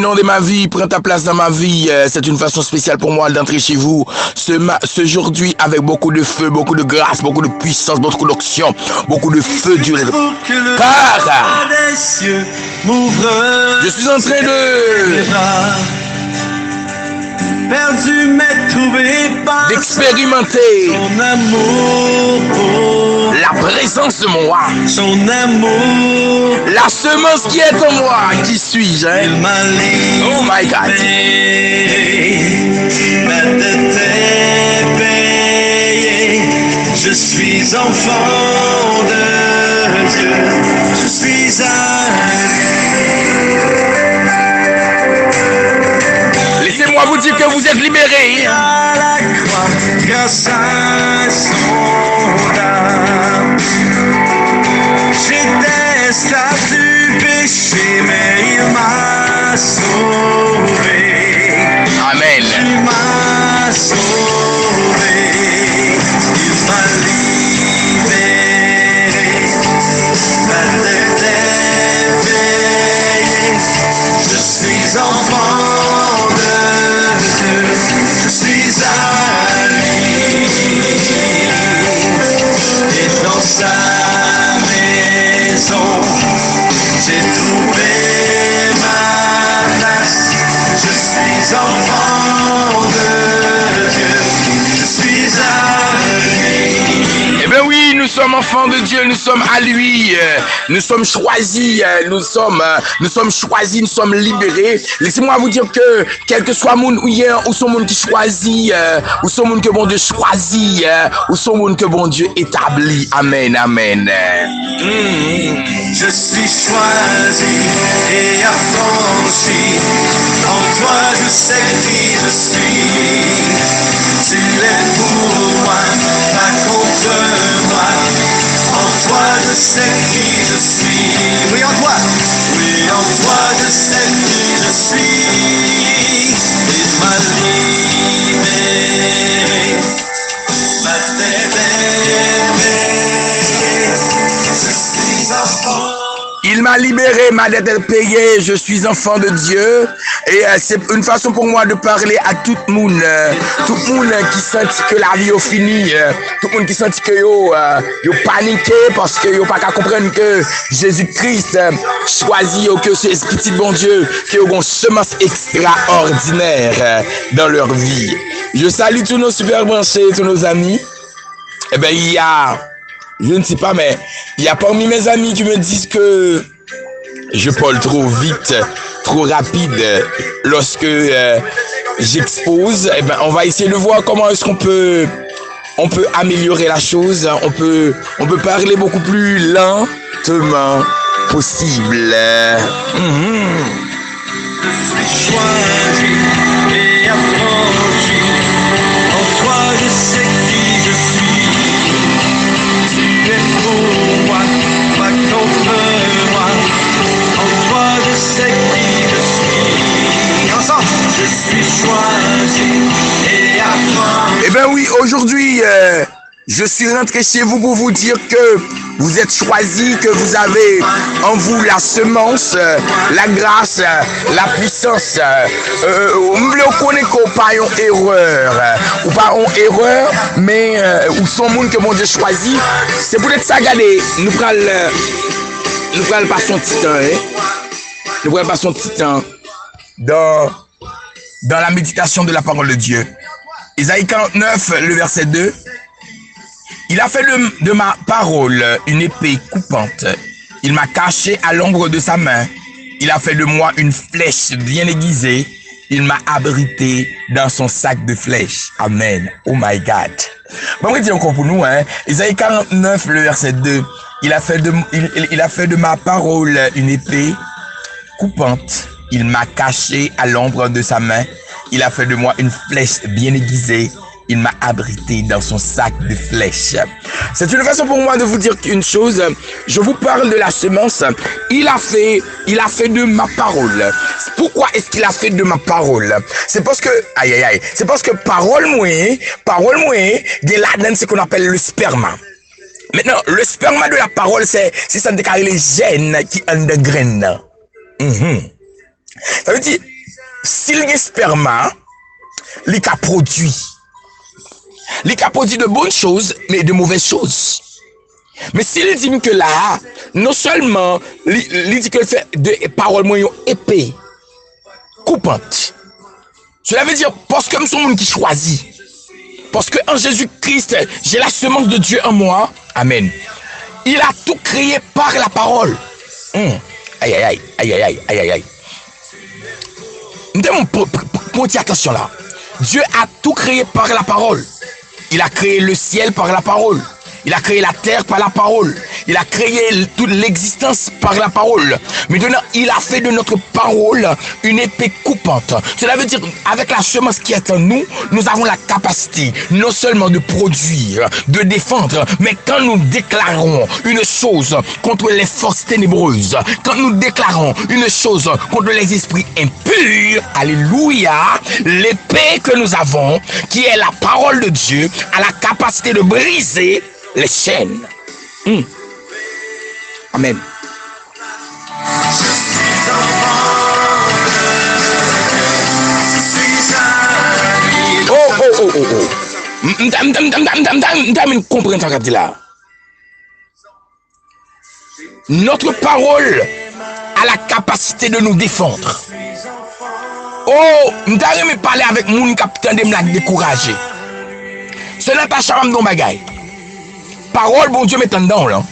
nom de ma vie, prends ta place dans ma vie. C'est une façon spéciale pour moi d'entrer chez vous ce aujourd'hui avec beaucoup de feu, beaucoup de grâce, beaucoup de puissance, beaucoup d'onction, beaucoup de feu du car je suis en train de perdu mais trouvé par d'expérimenter son amour, la présence de moi, son amour, la semence qui est en moi. Qui suis-je, hein? il m'a libéré. Oh my God. Ma dette est payée. Je suis enfant de Dieu. Je suis Laissez-moi vous dire que vous êtes libérés. à la croix grâce à son âme. J'étais esclave du péché, mais il m'a sauvé. Amen. Il m'a sauvé. Il m'a libéré. Ma dette est payée. Je suis enfant de Dieu. Je suis à lui. Et dans sa maison, j'ai trouvé ma place. Je suis enfant de Dieu. Je suis à lui. Eh bien oui, nous sommes enfants de Dieu, nous sommes à lui, nous sommes choisis, nous sommes choisis, nous sommes libérés. Laissez-moi vous dire que quel que soit mon ou hier, ou son monde qui choisit, ou son monde que bon Dieu choisit, ou son monde que bon Dieu établit. Amen, amen. Je suis choisi et affranchi. En toi je sais qui je suis. Tu es pour moi, pas contre moi. En toi je sais qui je suis. Oui, en toi. Oui, en toi je sais qui je suis. Il m'a libéré. Ma tête est payée. Je suis enfant. Il m'a libéré, ma dette est payée, je suis enfant de Dieu. Et c'est une façon pour moi de parler à tout le monde qui sent que la vie est finie, tout le monde qui sent que yo paniqué parce que yo pas qu'à comprendre que Jésus-Christ choisit que ce petit bon Dieu qui a une semence extraordinaire dans leur vie. Je salue tous nos super branchés, tous nos amis. Eh ben il y a, je ne sais pas, mais il y a parmi mes amis qui me disent que je parle trop vite, trop rapide lorsque j'expose. Eh ben, on va essayer de voir comment est-ce qu'on peut améliorer la chose. On peut parler beaucoup plus lentement possible. Choisi et affranchi. En toi je sais qui je suis. Tu es pour moi, pas contre moi. En toi je sais qui je suis. Ensemble, je suis choisi et affranchi. Eh ben oui, aujourd'hui, je suis rentré chez vous pour vous dire que vous êtes choisis, que vous avez en vous la semence, la grâce, la puissance. Vous ne connaissez pas une erreur, ou pas une erreur, mais ou son monde que mon Dieu choisit. C'est peut-être ça, regardez, nous prenons pas son petit temps, hein? Nous prenons pas son petit temps dans la méditation de la parole de Dieu. Isaïe 49, le verset 2. Il a fait de ma parole une épée coupante. Il m'a caché à l'ombre de sa main. Il a fait de moi une flèche bien aiguisée. Il m'a abrité dans son sac de flèches. Amen. Oh my God. Bon, on dit encore pour nous, hein. Isaïe 49, le verset 2. Il a fait de ma parole une épée coupante. Il m'a caché à l'ombre de sa main. Il a fait de moi une flèche bien aiguisée. Il m'a abrité dans son sac de flèches. C'est une façon pour moi de vous dire une chose. Je vous parle de la semence. Il a fait de ma parole. Pourquoi est-ce qu'il a fait de ma parole? C'est parce que, c'est parce que parole moi, il y a là-dedans ce qu'on appelle le sperma. Maintenant, le sperma de la parole, c'est ça déclare les gènes qui ont des graines. Ça veut dire, s'il y a sperma, il a produit. Il a produit de bonnes choses, mais de mauvaises choses. Mais s'il dit que là, non seulement, il dit que fait de paroles moyen épais, coupantes. Cela veut dire, parce que nous sommes monde qui choisit. Parce que en Jésus-Christ, j'ai la semence de Dieu en moi. Amen. Il a tout créé par la parole. Aïe, aïe, aïe, aïe, aïe, aïe, aïe, aïe. Prends attention là. Dieu a tout créé par la parole. Il a créé le ciel par la parole. Il a créé la terre par la parole. Il a créé toute l'existence par la parole. Maintenant, il a fait de notre parole une épée coupante. Cela veut dire, avec la semence qui est en nous, nous avons la capacité non seulement de produire, de défendre, mais quand nous déclarons une chose contre les forces ténébreuses, quand nous déclarons une chose contre les esprits impurs, alléluia, l'épée que nous avons, qui est la parole de Dieu, a la capacité de briser les chaînes. Amen. Comprends ça dit là. Notre parole a la capacité de nous défendre. Oh, m't'a me parler avec moun capitaine de me la décourager. C'est là ta chambre dans bagaille. Parole, bon Dieu, met en dedans, là.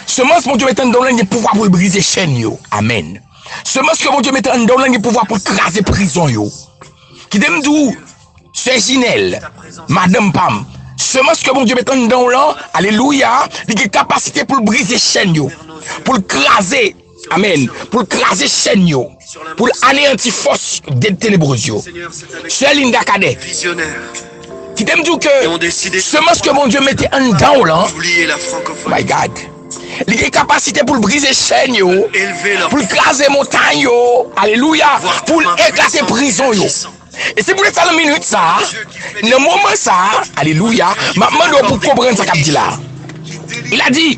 Semence, bon Dieu, met en dedans, là, il y a pouvoir pour briser chaîne, yo. Amen. Semence que bon Dieu, met en dedans, là, il y a pouvoir pour craser prison, yo. Qui d'aime d'où? C'est Ginelle, Madame Pam. Semence que bon Dieu, met en dedans, là, alléluia, il y a capacité pour briser chaîne, yo. Pour craser, amen. Pour craser chaîne, yo. Pour anéantir force des ténébreuses, yo. C'est Linda Cadet. Qui t'aime dire que semence que mon Dieu mettait en dedans là, my God, il a capacité pour briser chaîne yo, pour écraser montagne yo, alléluia, pour écraser prison yo. Et si vous voulez faire une minute ça, le moment ça, alléluia, maintenant pour comprendre ça qu'il dit là. Il a dit,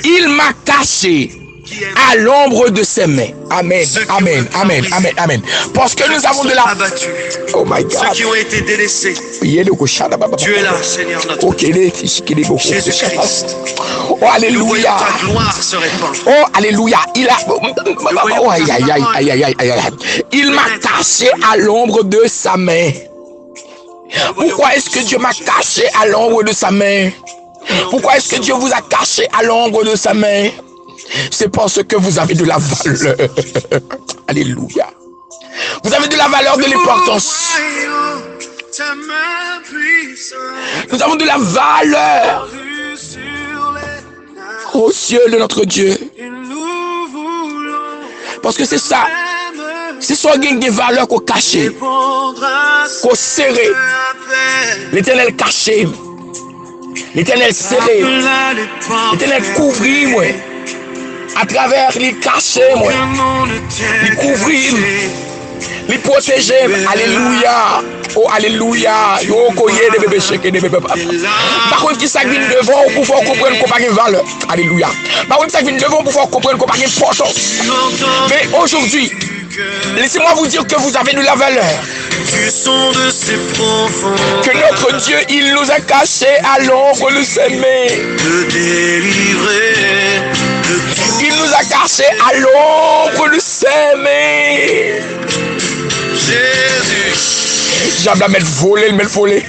il m'a caché à l'ombre de ses mains. Amen, amen, amen, amen, amen. Parce que nous avons de la... Oh my God. Ceux qui ont été délaissés. Dieu est là, Seigneur notre Dieu. Jésus-Christ. Oh, alléluia. Ta gloire se répand. Oh, alléluia. Il a... Oh, aïe, aïe, aïe, aïe, aïe, aïe, aïe. Il m'a caché à l'ombre de sa main. Pourquoi est-ce que Dieu m'a caché à l'ombre de sa main? Pourquoi est-ce que Dieu vous a caché à l'ombre de sa main? C'est parce que vous avez de la valeur. Alléluia. Vous avez de la valeur, de l'importance. Nous avons de la valeur aux cieux de notre Dieu. Parce que c'est ça. C'est soit des valeurs qu'on cache, qu'on serre. L'Éternel caché. L'Éternel serré. L'Éternel couvrit, moi. À travers les cachets, moi, les couvrir, les protéger, alléluia, oh alléluia, yo koye de bébé chèque de bébé papa. Par contre, qui s'agit devant pour pouvoir comprendre qu'on n'a pas de valeur, alléluia. Par contre, qui s'agit devant pour pouvoir comprendre qu'on n'a pas d'importance. Mais aujourd'hui, laissez-moi vous dire que vous avez de la valeur. Que notre Dieu, il nous a cachés à l'ombre de ses mains. Il nous a cachés à l'ombre de ses mains. Jésus. J'aime la mettre voler, le mettre voler.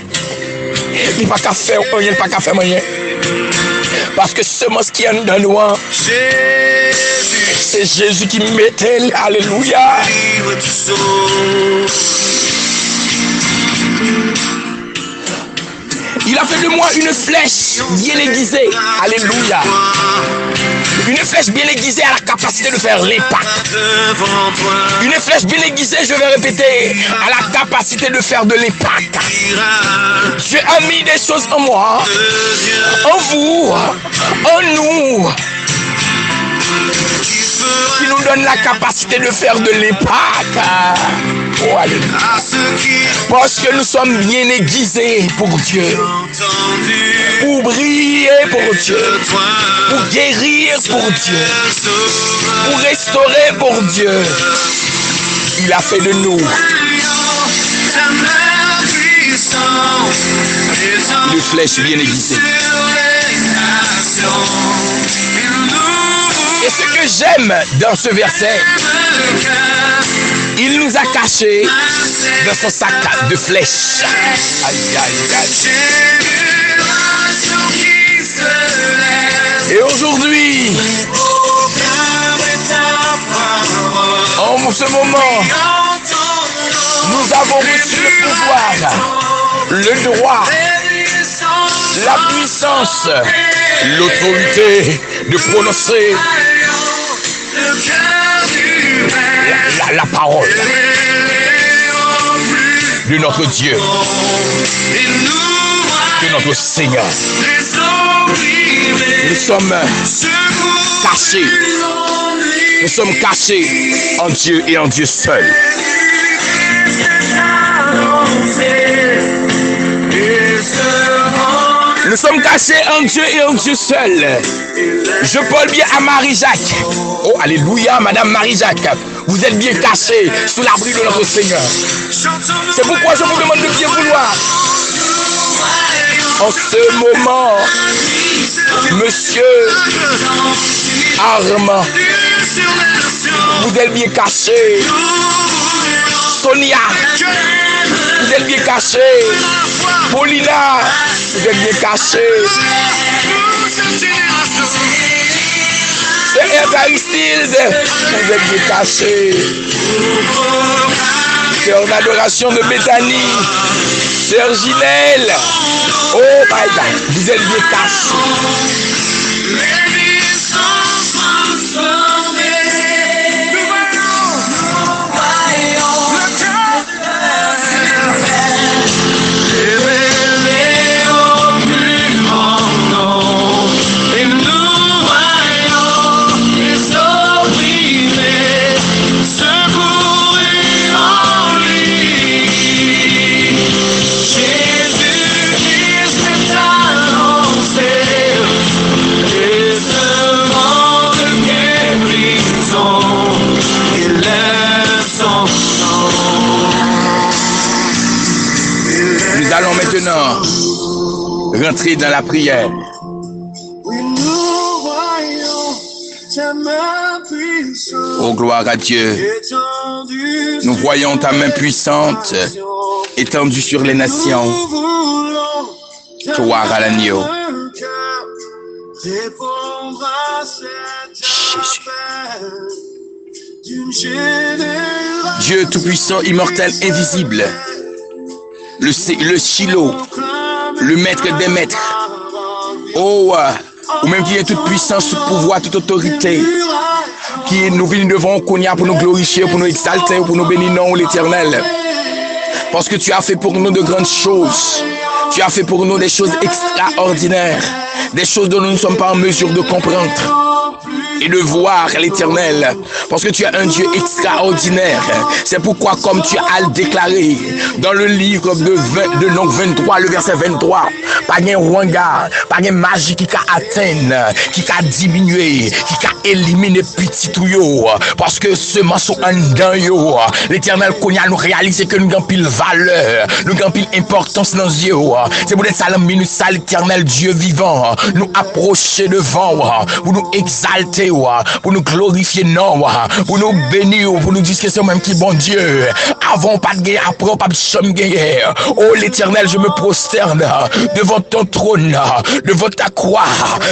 Il n'y a pas qu'à faire rien, il n'y a pas qu'à faire rien. Parce que ce mot qui est dans nous, c'est Jésus qui mettait, alléluia. Il a fait de moi une flèche bien aiguisée. Alléluia. Une flèche bien aiguisée a la capacité de faire l'impact. Une flèche bien aiguisée, je vais répéter, a la capacité de faire de l'impact. Dieu a mis des choses en moi, en vous, en nous, qui nous donne la capacité de faire de l'impact. Oh, alléluia. Parce que nous sommes bien aiguisés pour Dieu, pour briller pour Dieu, pour guérir pour Dieu, pour restaurer pour Dieu. Il a fait de nous une flèche bien aiguisée. Et ce que j'aime dans ce verset, il nous a cachés dans son sac de flèches. Aïe, aïe, aïe. Et aujourd'hui, en ce moment, nous avons reçu le pouvoir, le droit, la puissance, l'autorité de prononcer la parole de notre Dieu, de notre Seigneur. Nous sommes cachés. Nous sommes cachés en Dieu et en Dieu seul. Nous sommes cachés en Dieu et en Dieu seul. Je parle bien à Marie-Jacques. Oh, alléluia, Madame Marie-Jacques. Vous êtes bien cachés sous l'abri de notre Seigneur. C'est pourquoi je vous demande de bien vouloir. En ce moment, Monsieur Armand, vous êtes bien cachés. Sonia, vous êtes bien cachés. Paulina, vous êtes bien cachés. Sœur Aristide, vous êtes bien cachés. Sœur d'adoration de Bethanie, Sœur Ginelle, oh my God, vous êtes bien cachés. Nous allons maintenant rentrer dans la prière. Oh, gloire à Dieu. Nous voyons ta main puissante étendue sur les nations. Gloire à l'agneau. Jésus. Dieu tout-puissant, immortel, invisible. Le Shiloh, le maître des maîtres. Oh, ou même qui est toute puissance, tout pouvoir, toute autorité. Qui nous vient devant Konya pour nous glorifier, pour nous exalter, pour nous bénir, non, l'Éternel. Parce que tu as fait pour nous de grandes choses. Tu as fait pour nous des choses extraordinaires. Des choses dont nous ne sommes pas en mesure de comprendre et de voir, l'Éternel, parce que tu es un Dieu extraordinaire. C'est pourquoi, comme tu as déclaré dans le livre de Nombre 23, le verset 23, pas de wanga, pas de magie qui a atteint, qui a diminué, qui a éliminé petit tuyau, parce que ce morceau en dedans yo, l'Éternel connaît nous réaliser que nous avons pile valeur, nous avons pile importance dans Dieu. C'est pour ça la minute ça, l'Éternel Dieu vivant, nous approcher devant, pour nous exalter, pour nous glorifier, non, pour nous bénir, pour nous dire que c'est même qui bon Dieu. Avant pas de guerre, après pas de chum guerre. Oh l'Éternel, je me prosterne devant ton trône, devant ta croix,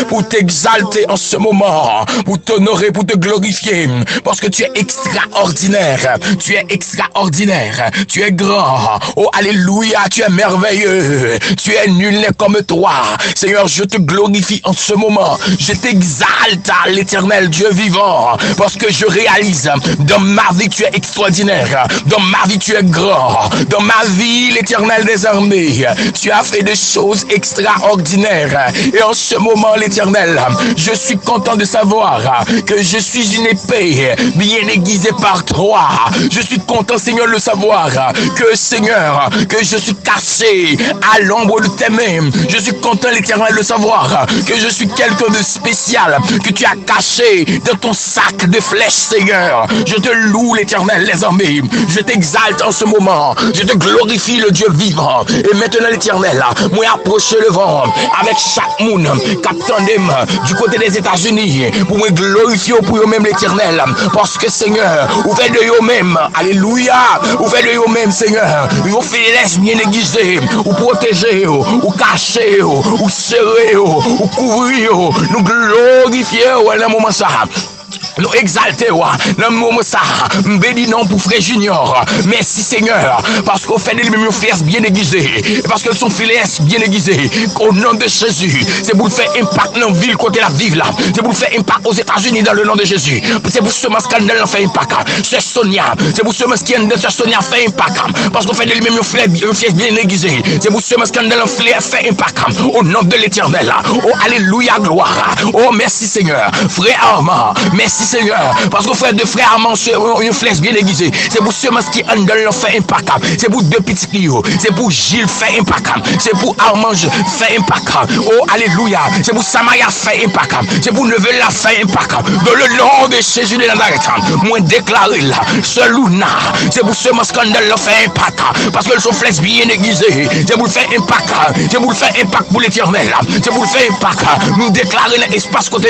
pour t'exalter en ce moment, pour t'honorer, pour te glorifier, parce que tu es extraordinaire, tu es extraordinaire, tu es grand. Oh alléluia, tu es merveilleux, tu es nul n'est comme toi. Seigneur, je te glorifie en ce moment, je t'exalte, l'Éternel Dieu vivant, parce que je réalise dans ma vie tu es extraordinaire, dans ma vie tu es grand, dans ma vie l'Éternel des armées, tu as fait des choses extraordinaire. Et en ce moment, l'Éternel, je suis content de savoir que je suis une épée bien aiguisée par toi. Je suis content, Seigneur, de le savoir que, Seigneur, que je suis caché à l'ombre de tes mains. Je suis content, l'Éternel, de savoir que je suis quelqu'un de spécial, que tu as caché dans ton sac de flèches, Seigneur. Je te loue, l'Éternel, les armées. Je t'exalte en ce moment. Je te glorifie, le Dieu vivant. Et maintenant, l'Éternel, moi approcher le vent avec chaque monde, capitaine du côté des États-Unis, pour me glorifier pour eux-mêmes, l'Éternel. Parce que, Seigneur, vous faites de eux-mêmes, alléluia, vous faites de eux-mêmes, Seigneur, vous faites bien aiguisés, vous protégez, vous cachez, vous serrez, vous couvrez, nous glorifier dans le moment ça. Nous exalter, dans le moment ça, béni non pour frère Junior. Merci Seigneur, parce qu'on fait des mêmes fesses bien aiguisées, parce que son filet bien aiguisé. Au nom de Jésus, c'est pour faire impact dans la ville côté la vive là. C'est pour faire impact aux États-Unis dans le nom de Jésus. C'est pour ce scandale fait impact. C'est Sonia, c'est pour ce qui est de Sonia fait impact. Parce qu'on fait des mêmes fesses bien aiguisées. C'est pour ce scandale fait impact. Au nom de l'Éternel. Oh alléluia, gloire. Oh merci Seigneur. Frère Armand, merci Seigneur, parce que frère de frère Armand, une flèche bien aiguisée. C'est pour ceux qui ont le fait impact. C'est pour deux petits clients. C'est pour Gilles fait impact. C'est pour Armand fait impact. Oh alléluia. C'est pour Samaria fait impact. C'est pour Nevela fait impact. Dans le nom de Jésus de Nazareth, moi déclaré là, ce Luna, c'est pour ceux qui ont le fait impact. Parce que son flèche bien aiguisée. C'est pour le faire impact. C'est pour le faire impact pour l'Éternel. C'est pour le faire impact. Nous déclarer l'espace côté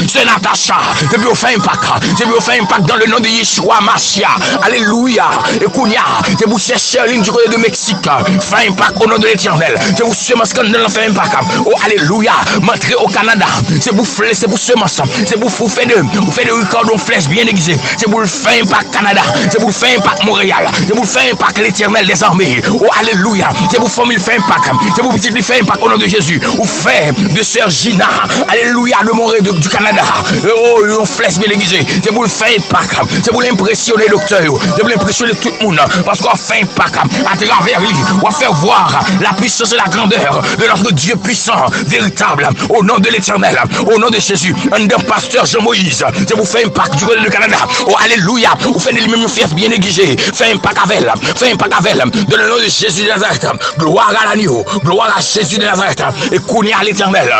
c'est Natacha. C'est pour faire impact. C'est pour faire impact dans le nom de Yeshua Machia. Alléluia. Et Kounia, c'est pour chercher ligne du côté de Mexique. Faire impact au nom de l'Éternel. C'est pour ce scandale faire impact. Oh alléluia. Montrer au Canada. C'est pour ce massacre. C'est pour faire de recordons flèches bien aiguisées. C'est pour faire impact Canada. C'est pour faire impact Montréal. C'est pour faire impact l'Éternel des armées. Oh alléluia. C'est pour famille faire impact. C'est pour petit faire impact au nom de Jésus. Ou faire de Sœur Gina. Alléluia. De Montréal du Canada. Oh, une flèche bien aiguisée. C'est pour le faire impact. C'est pour l'impressionner le docteur. C'est pour l'impressionner tout le monde. Parce qu'on fait impact à travers lui. On va faire voir la puissance et la grandeur de notre Dieu puissant, véritable. Au nom de l'Éternel. Au nom de Jésus. Un des pasteurs Jean-Moïse. C'est pour faire impact du côté du Canada. Oh, alléluia. Vous faites les mêmes fesses bien aiguisées. Fait impact avec elle. Fait impact avec elle. Dans le nom de Jésus de Nazareth. Gloire à l'agneau. Gloire à Jésus de Nazareth. Et qu'on y a l'Éternel.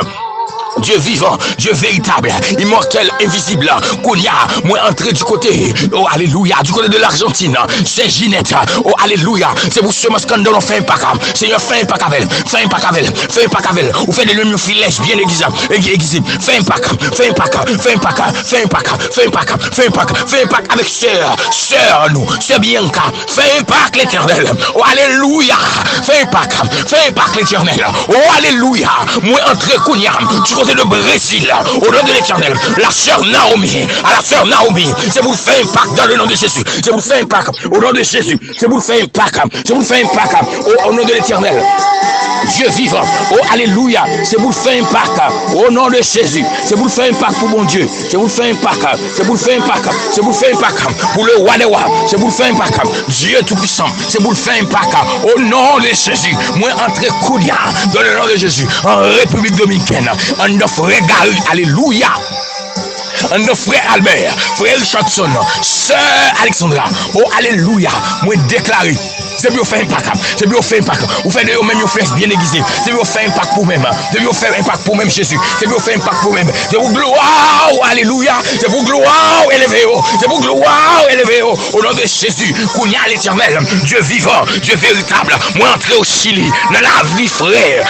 Dieu vivant, Dieu véritable, immortel, invisible. Kounia, moi entré du côté, oh alléluia, du côté de l'Argentine, c'est Ginette, oh alléluia, c'est pour ce scandale, on fait impact. Seigneur, fait impact avec elle, fait impact avec elle, fait impact avec elle. Vous faites des lumières filèches bien aiguisées, fait impact, fait impact, fait impact, fait impact, fait impact, fait impact, fait impact avec sœur nous, sœur Bianca, fait impact l'Éternel, oh alléluia, fait impact l'Éternel, oh alléluia, moi entré Kounia, du côté de Brésil, au nom de l'Éternel, la sœur Naomi, à la sœur Naomi, c'est pour faire impact dans le nom de Jésus, c'est pour faire impact au nom de Jésus, c'est pour faire impact, c'est pour faire impact au nom de l'Éternel. Dieu vivant, oh alléluia, c'est pour faire impact au nom de Jésus, c'est pour faire impact pour mon Dieu, c'est pour faire impact, c'est pour faire impact, c'est pour faire impact pour le roi des rois, c'est pour faire impact, Dieu tout-puissant, c'est pour faire impact au nom de Jésus. Moi entrer Kounia dans le nom de Jésus en République dominicaine, en notre regard, alléluia. Notre frère Albert, frère Richardson, sœur Alexandra, oh alléluia, moi déclaré. C'est pour faire impact, c'est pour faire impact. Vous faites de vous-même une flèche bien aiguisée. C'est pour faire impact pour même. C'est pour faire impact pour même Jésus. C'est pour faire impact pour même. C'est pour gloire, alléluia. C'est pour gloire élevé. C'est pour gloire élevé. Au nom de Jésus, Kounia l'Éternel, Dieu vivant, Dieu véritable. Moi entrer au Chili, dans la vie frère,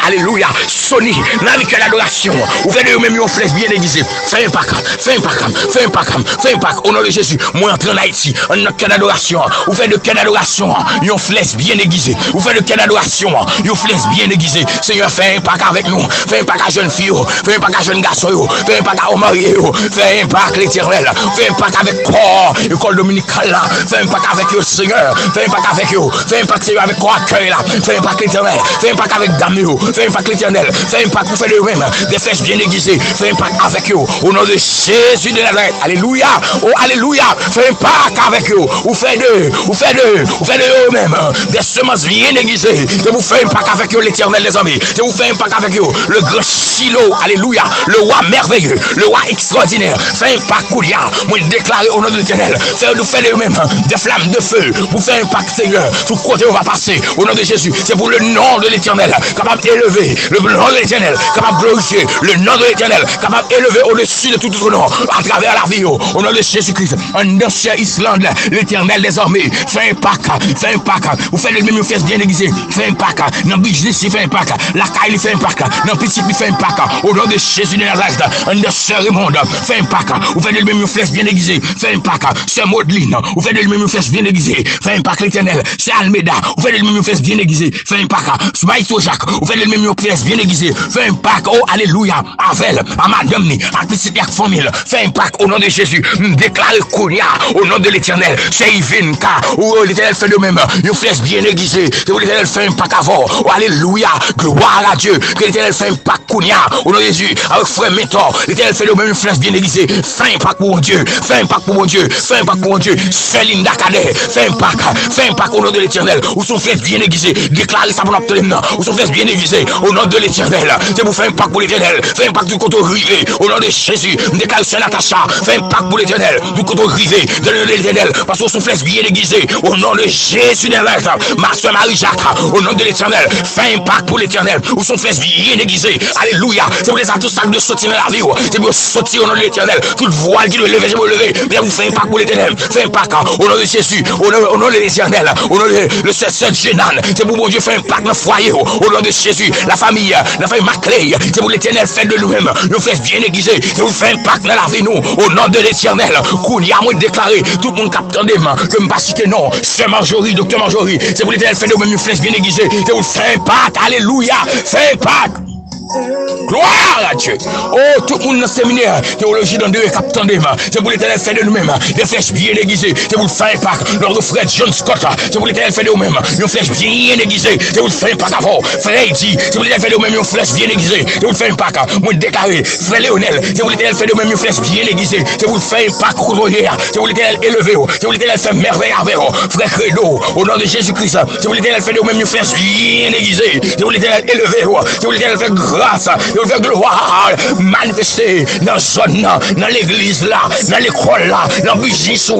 alléluia. Sony, dans la vie que l'adoration. Vous faites de vous-même une flèche bien aiguisée. Fais impact, fais impact, fais impact, fais impact. Au nom de Jésus, moi entrer en Haïti, en notre cas d'adoration. Vous faites de quelle adoration, une flèche bien aiguisée. Vous faites de quelle adoration, une flèche bien aiguisée. Seigneur, fais impact avec nous. Fais impact à jeune fille, fais impact à jeune garçon, fais impact à marié, fais impact l'Éternel. Fais impact avec corps, école dominicale là. Fais impact avec eux, Seigneur. Fais impact avec eux. Fais impact, Seigneur, avec corps accueil là. Fais impact l'Éternel. Fais impact avec Damio. Fais impact l'Éternel. Fais impact, vous faites de même des flèches bien aiguisées. Fais impact avec eux. Au nom de Jésus de Nazareth. Alléluia. Oh, alléluia. Fais impact avec eux. Vous faites de feu. Vous faites de eux-mêmes des semences bien aiguisées. Je vous fais un pacte avec eux, l'Éternel des armées. Je vous fais un pacte avec eux, le grand Shiloh, alléluia, le roi merveilleux, le roi extraordinaire. Fais un pacte, Koulia, moi déclarer au nom de l'Éternel. Nous faites de eux-mêmes des flammes de feu. Vous faites un pacte, Seigneur. Tout côté on va passer au nom de Jésus. C'est pour le nom de l'Éternel, capable d'élever le nom de l'Éternel, capable de glorifier le nom de l'Éternel, capable d'élever au-dessus de tout autre nom, à travers la vie, au nom de Jésus-Christ. En ancien Islande, l'Éternel des armées, fait un pacte, vous faites le même fesse bien aiguisé, fait un pacte, dans business, il fait un pacte, la caille, il fait un pacte, dans petit, il fait un pacte, au nom de Jésus de Nazareth, en ancien Raymond, fait un pacte, vous faites le même fesse bien aiguisé, fait un pacte, c'est Maudeline, vous faites le même fesse bien aiguisé, fait un pacte l'Éternel, c'est Almeida, vous faites le même fesse bien aiguisé, fait un pacte, Smaïto Jacques, vous faites le même fesse bien aiguisé, fait un pacte, oh alléluia, Avel, à madame, à petit et à famille, fait un pacte au nom de Jésus, déclare Kounia, au nom de l'Éternel, c'est Ivinka, où l'Éternel fait de même, une flèche bien aiguisée, que l'Éternel fait un pacte avant, oh alléluia, gloire à Dieu, que l'Éternel fait un pacte Kounia, au nom de Jésus, avec frère Métor, l'Éternel fait de même une flèche bien aiguisée, fait un pacte pour mon Dieu, fait un pacte pour mon Dieu, fait un pacte pour mon Dieu, c'est Linda Cadet, fait un pacte au nom de l'Éternel, où son flèche bien aiguisée, déclare ça pour l'obtenir, où son flèche bien aiguisée, au nom de l'Éternel, c'est pour faire un pacte pour l'Éternel, fait un pacte du côté rivé, au nom de Jésus, déclare sur Natacha, fait un pacte pour l'Éternel, du côté rivé, de l'Éternel, parce que son flèche bien aiguisée, au nom de Jésus de Nazareth, ma soeur Marie-Jacques, au nom de l'Éternel, fait un pacte pour l'Éternel, où son flèche bien aiguisée, alléluia, c'est pour les atouts de sortir dans la vie, c'est pour sortir au nom de l'Éternel, toute voile qui doit lever, je vais lever, bien vous faites un pacte pour l'Éternel, fait un pacte au nom de Jésus, au nom de l'Éternel, au nom de ce Saint Génan, c'est pour mon Dieu faire un pacte dans le foyer, au nom de Jésus, la famille Maclay, c'est pour l'Éternel fait de nous-mêmes, nous fait bien aiguisé, c'est pour faire un pacte dans la vie, nous, au nom de l'Éternel, Kounia, moi déclaré, tout le monde capte des mains, que me pas citer non, c'est Marjorie, docteur Marjorie, c'est pour l'Éternel fait de nous-mêmes, une flèche bien aiguisée, c'est pour faire un pacte, alléluia, fait un pacte. Gloire à Dieu. Oh, tout le monde dans le séminaire, théologie dans deux captant des mains. C'est pour l'Éternel fait de nous-mêmes, des flèches bien aiguisées. C'est pour le faire un pacte. Lors de frère John Scott, c'est pour l'Éternel fait de nous-mêmes, une flèche bien aiguisée. C'est pour le faire un pacte avant. Frère Eddie, c'est pour l'Éternel fait de nous-mêmes, une flèche bien aiguisée. C'est pour le faire un pacte. Moi déclaré, frère Léonel, c'est pour l'Éternel fait de nous-mêmes, une flèche bien aiguisée. C'est pour le faire un pacte royal. C'est pour l'Éternel élevé. C'est pour l'Éternel fait merveille avec frère Credo. Au nom de Jésus-Christ, c'est pour l'Éternel fait de nous-mêmes, une flèche bien aiguisée. C'est pour l'Éternel élevé. C'est pour l'Éternel fait grâce. Il veut gloire manifester dans la zone, dans l'église là, dans l'école là, dans le business au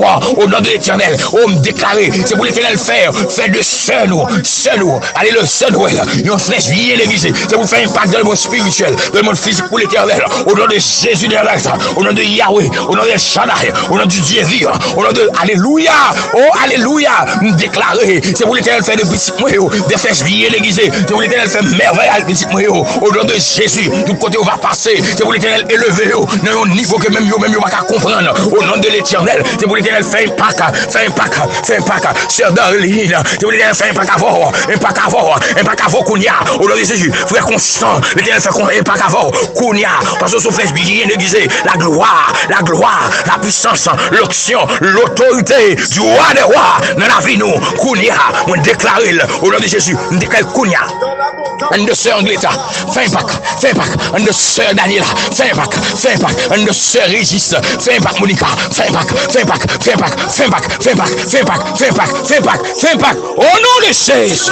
nom de l'Éternel. On me déclarer, c'est pour l'Éternel faire de nous, allez le seul, une flèche bien aiguisée. C'est pour faire un pacte dans le monde spirituel, dans le monde physique pour l'Éternel. Au nom de Jésus de Nazareth, au nom de Yahweh, au nom de Shaddai, au nom du Dieu vivant, au nom de Alléluia, oh Alléluia, me déclarer, c'est pour l'Éternel faire de petits moyens, des flèches bien aiguisées. C'est pour l'Éternel faire merveille à petits moyens, au nom de Jésus. Du côté où on va passer, c'est pour l'Éternel élever dans un niveau que même yo pas comprendre. Au nom de l'Éternel, c'est pour l'Éternel faire un pacte, sœur Darline, c'est pour l'Éternel faire un pacte avant, Kounia, au nom de Jésus, frère Constant, l'Éternel fait un pacte avant, Kounia, parce que son flèche bien aiguisée, la gloire, la puissance, l'onction, l'autorité du roi des rois, dans la vie nous, Kounia, on déclare au nom de Jésus, on déclare Kounia, un de sœur Angleta, fais un pacte, un de sœur Daniela, fais un pacte, un de sœur Régis, fais un pacte, Monica, fais un pacte, au nom de Jésus.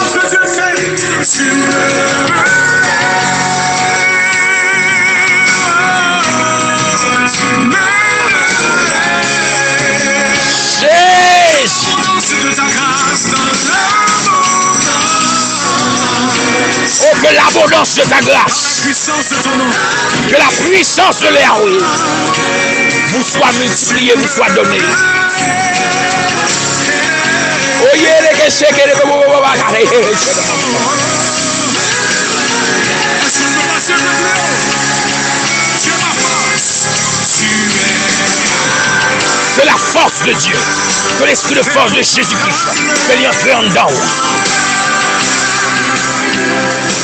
Oh, que l'abondance de ta grâce, que la puissance de Yahweh vous soit multipliée, vous soit donnée. Oh, que la force de Dieu, que l'esprit de force de Jésus-Christ, que l'y entre en dedans.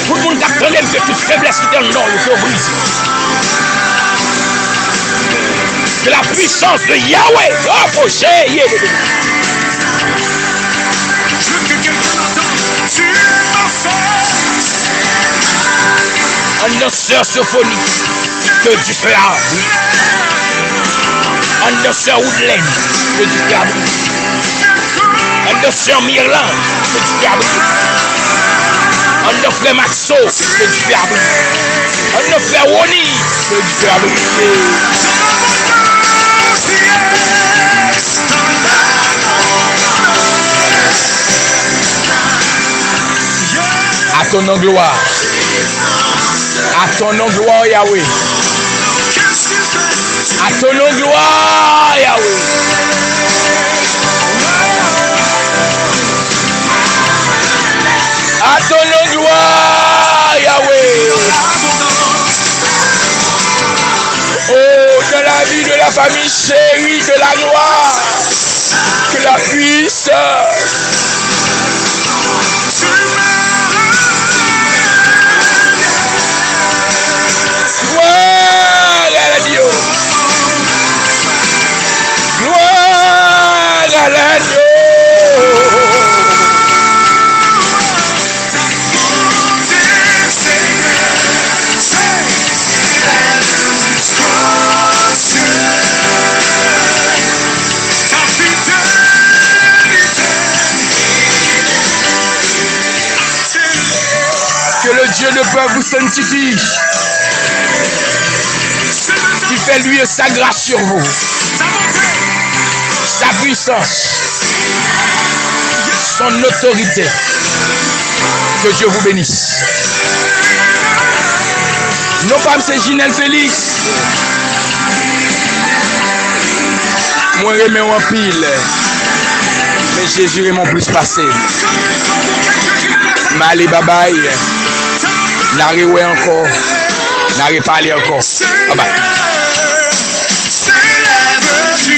Tout le monde t'attendait que toute faiblesse qui était en dedans, il faut briser. Que la puissance de Yahweh, approchez. Un danseur symphonique que tu fais à oui. Un danseur woodland que tu fais à oui. Un de Sœur Mirlan, que tu fais abrir. Un de Frère Maxo, que tu fais abrir. Un de Frère Woni, que tu fais abrir. À ton nom gloire. À ton nom gloire, Yahweh. À ton nom gloire, Yahweh. À ton nom gloire, Yahweh. Oh, dans la vie de la famille chérie de la gloire, que la puissance. Gloire à l'agneau. Gloire à l'agneau. Que le Dieu de peuple vous sanctifie. Qui fait lui sa grâce sur vous. Sa puissance. Son autorité. Que Dieu vous bénisse. Non pas M. Ginel Félix. Moi remets en pile. Mais Jésus est mon plus passé. Malé babaye. N'arrive encore. N'arrive pas aller encore. Ah bah. C'est l'œuvre du